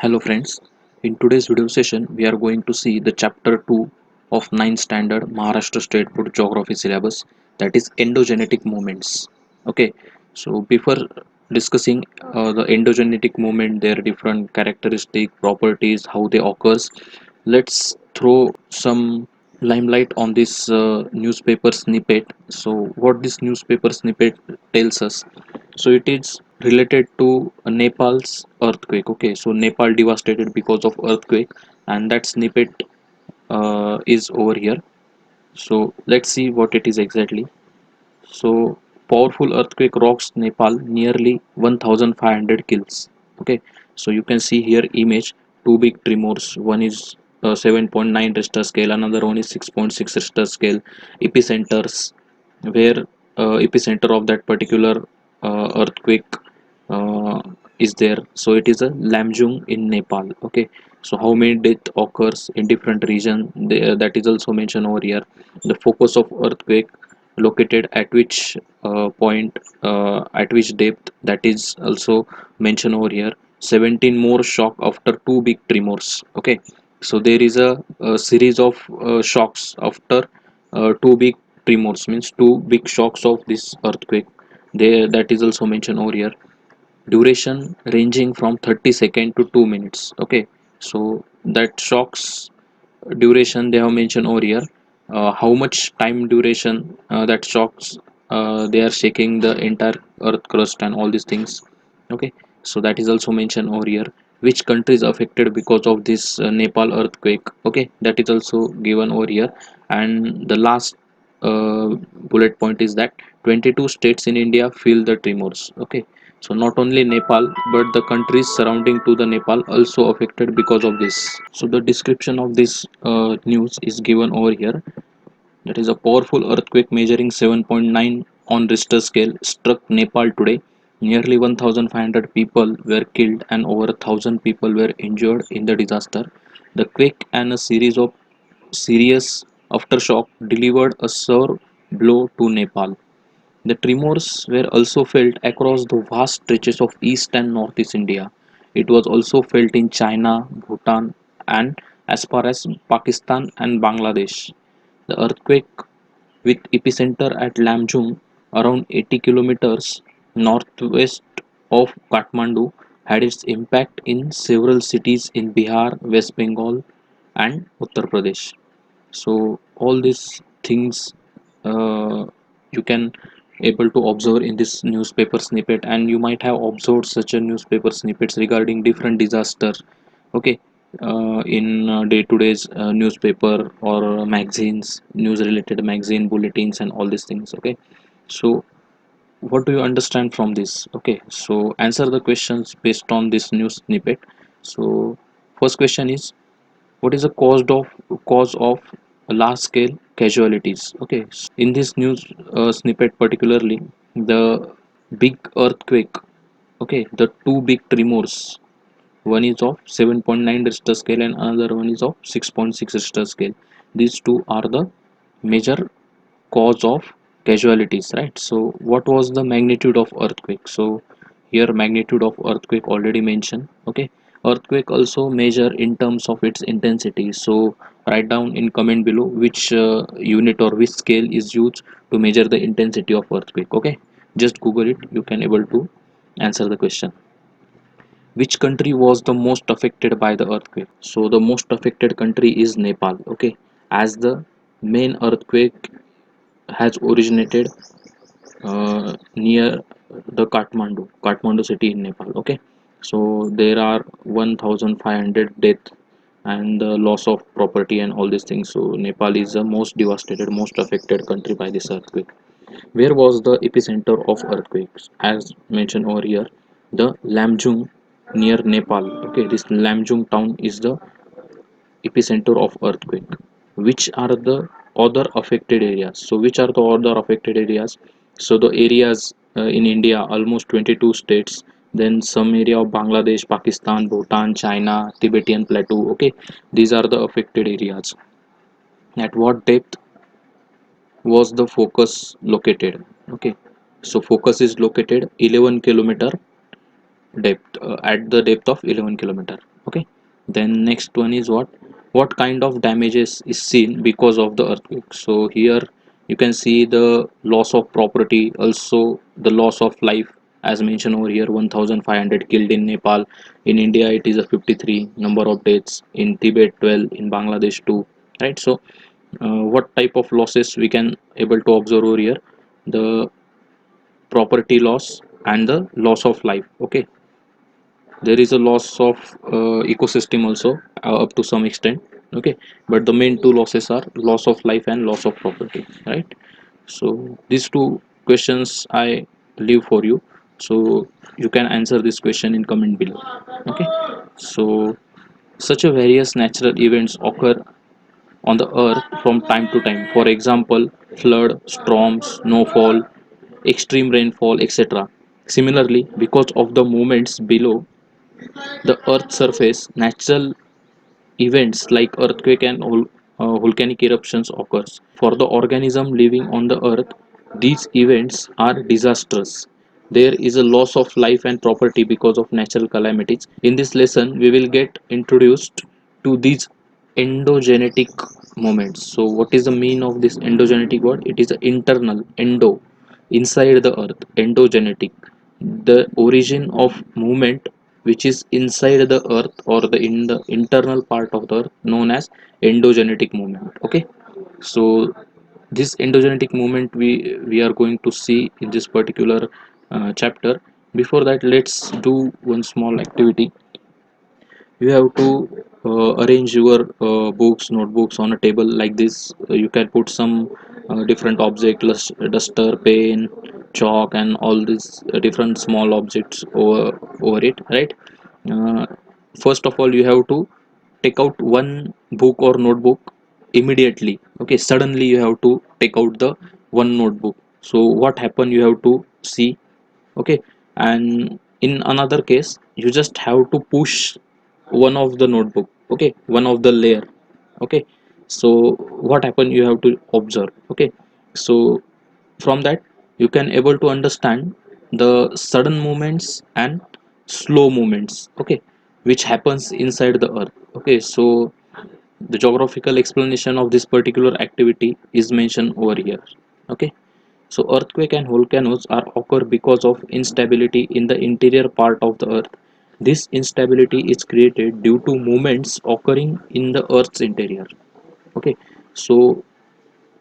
Hello friends, in today's video session we are going to see the chapter 2 of 9th standard Maharashtra State Board Geography syllabus, that is endogenetic movements. Okay, so before discussing the endogenetic movement, their different characteristic properties, how they occurs, let's throw some limelight on this newspaper snippet. So what this newspaper snippet tells us, so it is related to Nepal's earthquake. Okay, so Nepal devastated because of earthquake, and that snippet is over here. So let's see what it is exactly. So powerful earthquake rocks Nepal, nearly 1500 kills. Okay, so you can see here image, two big tremors. One is 7.9 Richter scale, another one is 6.6 Richter scale. Epicenters, where epicenter of that particular earthquake uh, is there. So it is a Lamjung in Nepal. Okay, so how many death occurs in different region, that is also mentioned over here. The focus of earthquake located at which point, at which depth, that is also mentioned over here. 17 more shock after two big tremors. Okay, so there is a series of shocks after two big tremors, means two big shocks of this earthquake there, that is also mentioned over here. Duration ranging from 30 seconds to 2 minutes. Okay, so that shocks duration they have mentioned over here. How much time duration that shocks, they are shaking the entire earth crust and all these things. Okay, so that is also mentioned over here. Which country is affected because of this Nepal earthquake? Okay, that is also given over here. And the last bullet point is that 22 states in India feel the tremors. Okay, so not only Nepal but the countries surrounding to the Nepal also affected because of this. So the description of this news is given over here. That is, a powerful earthquake measuring 7.9 on Richter scale struck Nepal today. Nearly 1,500 people were killed and over 1,000 people were injured in the disaster. The quake and a series of serious aftershock delivered a severe blow to Nepal. The tremors were also felt across the vast stretches of East and Northeast India. It was also felt in China, Bhutan, and as far as Pakistan and Bangladesh. The earthquake, with epicenter at Lamjung, around 80 kilometers northwest of Kathmandu, had its impact in several cities in Bihar, West Bengal, and Uttar Pradesh. So all these things you can able to observe in this newspaper snippet, and you might have observed such a newspaper snippets regarding different disaster. Okay, in day to days newspaper or magazines, news related magazine bulletins and all these things. Okay, so what do you understand from this? Okay, so answer the questions based on this news snippet. So first question is, what is the cause of large scale casualties? Okay, in this news snippet particularly, the big earthquake, okay, the two big tremors, one is of 7.9 Richter scale and another one is of 6.6 Richter scale. These two are the major cause of casualties, right? So what was the magnitude of earthquake? So here magnitude of earthquake already mentioned. Okay, earthquake also measure in terms of its intensity. So write down in comment below which unit or which scale is used to measure the intensity of earthquake. Okay, just google it, you can able to answer the question. Which country was the most affected by the earthquake? So the most affected country is Nepal. Okay, as the main earthquake has originated near the Kathmandu city in Nepal. Okay, so there are 1,500 deaths and the loss of property and all these things. So Nepal is the most devastated, most affected country by this earthquake. Where was the epicenter of earthquakes? As mentioned over here, the Lamjung near Nepal. Okay, this Lamjung town is the epicenter of earthquake. Which are the other affected areas? So which are the other affected areas? So the areas in India, almost 22 states, then some area of Bangladesh, Pakistan, Bhutan, China, Tibetan plateau. Okay, these are the affected areas. At what depth was the focus located? Okay, so focus is located 11 kilometer depth, at the depth of 11 kilometer. Okay, then next one is what kind of damages is seen because of the earthquake. So here you can see the loss of property, also the loss of life. As mentioned over here, 1500 killed in Nepal. In India it is a 53 number of deaths, in Tibet 12, in Bangladesh 2, right? So what type of losses we can able to observe over here? The property loss and the loss of life. Okay, there is a loss of ecosystem also, up to some extent. Okay, but the main two losses are loss of life and loss of property, right? So these two questions I leave for you, so you can answer this question in comment below. Okay, so such a various natural events occur on the earth from time to time. For example, flood, storms, snowfall, extreme rainfall, etc. Similarly, because of the movements below the Earth's surface, natural events like earthquake and volcanic eruptions occurs. For the organism living on the Earth, these events are disastrous. There is a loss of life and property because of natural calamities. In this lesson, we will get introduced to these endogenetic moments. So, what is the mean of this endogenetic word? It is internal, endo, inside the earth, endogenetic, the origin of movement which is inside the earth or in the internal part of the earth, known as endogenetic movement. Okay, so this endogenetic movement we are going to see in this particular chapter. Before that, let's do one small activity. You have to arrange your books, notebooks on a table like this. You can put some different object, duster, pen, chalk, and all these different small objects over it, right? uh, First of all, you have to take out one book or notebook immediately. Okay, suddenly you have to take out the one notebook. So what happened, you have to see. Okay, and in another case, you just have to push one of the notebook. Okay, one of the layer. Okay, so what happened, you have to observe. Okay, so from that you can able to understand the sudden movements and slow movements, okay, which happens inside the earth. Okay, so the geographical explanation of this particular activity is mentioned over here. Okay, so earthquake and volcanoes are occur because of instability in the interior part of the earth. This instability is created due to movements occurring in the earth's interior. Okay, so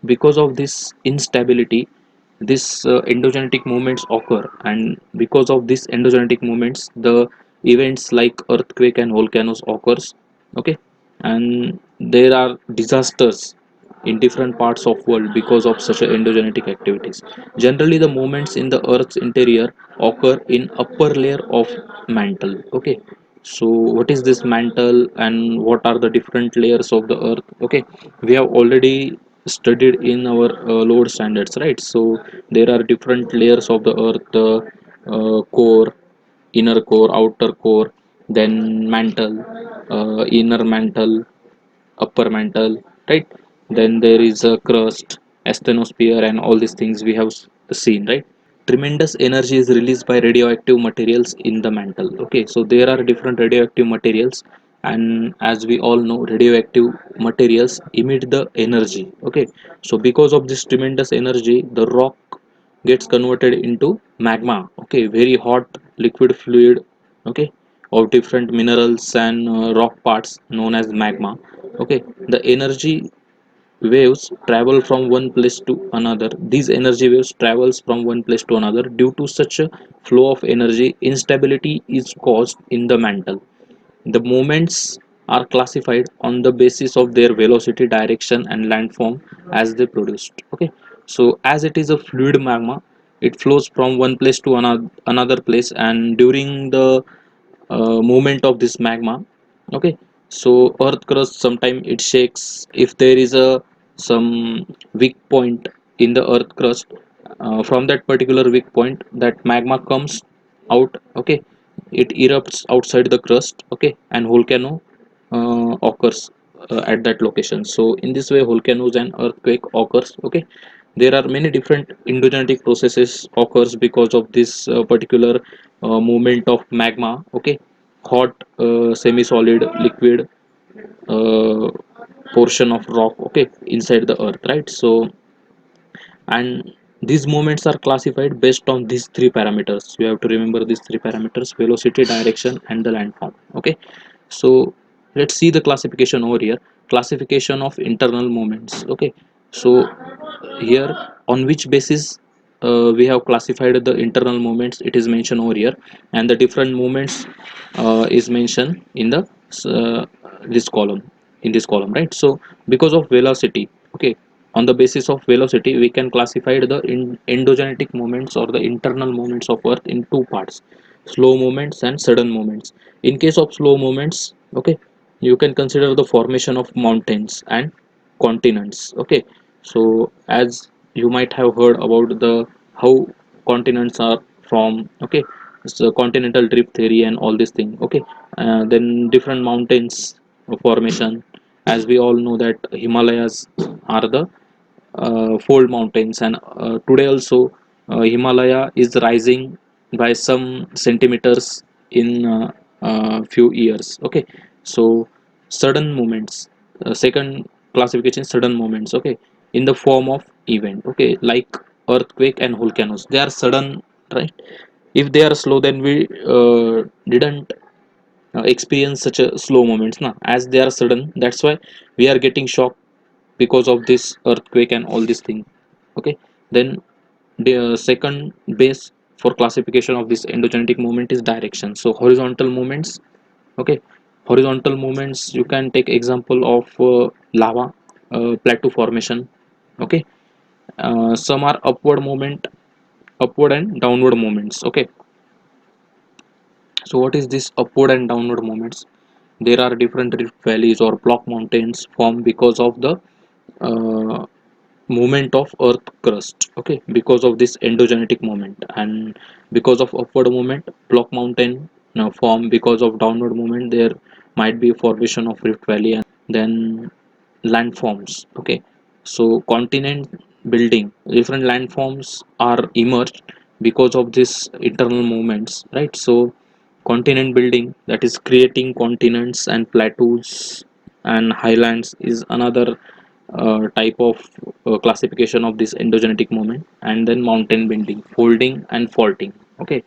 because of this instability, this endogenetic movements occur, and because of this endogenetic movements, the events like earthquake and volcanoes occurs. Okay, and there are disasters in different parts of world because of such a endogenetic activities. Generally, the movements in the earth's interior occur in upper layer of mantle. Okay, so what is this mantle and what are the different layers of the earth? Okay, we have already studied in our lower standards, right? So there are different layers of the earth: the core, inner core, outer core, then mantle, inner mantle, upper mantle, right? Then there is a crust, asthenosphere, and all these things we have seen, right? Tremendous energy is released by radioactive materials in the mantle. Okay, so there are different radioactive materials, and as we all know, radioactive materials emit the energy. Okay, so because of this tremendous energy, the rock gets converted into magma. Okay, very hot liquid fluid. Okay, of different minerals and rock parts known as magma. Okay, the energy waves travel from one place to another. These energy waves travels from one place to another. Due to such a flow of energy, instability is caused in the mantle. The movements are classified on the basis of their velocity, direction, and landform as they produced. Okay, so as it is a fluid magma, it flows from one place to another place, and during the movement of this magma, okay, so earth crust sometime it shakes. If there is a some weak point in the earth crust, from that particular weak point, that magma comes out. Okay, it erupts outside the crust. Okay, and volcano occurs at that location. So in this way, volcanoes and earthquake occurs. Okay, there are many different endogenetic processes occurs because of this particular movement of magma. Okay, hot, semi-solid, liquid, uh, portion of rock, okay, inside the earth, right? So, and these moments are classified based on these three parameters. You have to remember these three parameters: velocity, direction, and the landform. Okay, so let's see the classification over here. Classification of internal moments. Okay, so here, on which basis we have classified the internal moments, it is mentioned over here, and the different moments is mentioned in the uh, this column, right? So because of velocity, okay, on the basis of velocity we can classify the endogenetic moments or the internal moments of earth in two parts: slow movements and sudden movements. In case of slow movements, okay, you can consider the formation of mountains and continents. Okay, so as you might have heard about the how continents are from, okay, so continental drift theory and all this thing, okay. Then different mountains formation, as we all know that Himalayas are the fold mountains, and today also Himalaya is rising by some centimeters in few years. Okay, so sudden movements, second classification, sudden movements, okay, in the form of event, okay, like earthquake and volcanoes, they are sudden, right? If they are slow, then we didn't experience such a slow moments now, as they are sudden, that's why we are getting shocked because of this earthquake and all this thing. Okay, then the second base for classification of this endogenetic movement is direction. So horizontal movements, okay, horizontal movements, you can take example of lava, plateau formation, okay. Some are upward movement, upward and downward movements, okay. So what is this upward and downward movements? There are different rift valleys or block mountains formed because of the uh, movement of earth crust, okay, because of this endogenetic movement. And because of upward movement, block mountain form. Because of downward movement, there might be formation of rift valley, and then landforms, okay. So continent building, different landforms are emerged because of this internal movements, right? So continent building, that is creating continents and plateaus and highlands, is another type of classification of this endogenetic movement. And then mountain bending, folding and faulting, okay.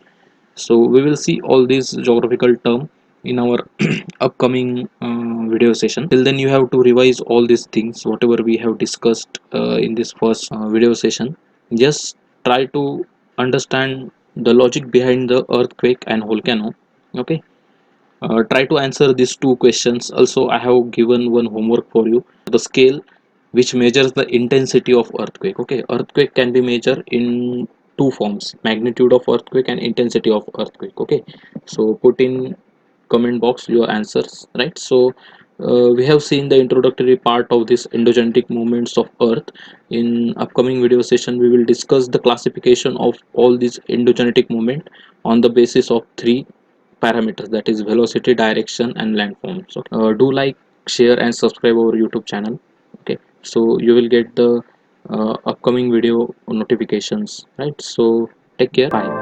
So we will see all these geographical term in our upcoming video session. Till then, you have to revise all these things whatever we have discussed in this first video session. Just try to understand the logic behind the earthquake and volcano, okay. Try to answer these two questions. Also, I have given one homework for you: the scale which measures the intensity of earthquake. Okay, earthquake can be measured in two forms: magnitude of earthquake and intensity of earthquake. Okay, so put in comment box your answers, right? So we have seen the introductory part of this endogenetic movements of earth. In upcoming video session, we will discuss the classification of all these endogenetic movement on the basis of three parameters, that is velocity, direction, and landforms. Okay, do like, share, and subscribe our YouTube channel. Okay, so you will get the upcoming video notifications, right? So take care, bye.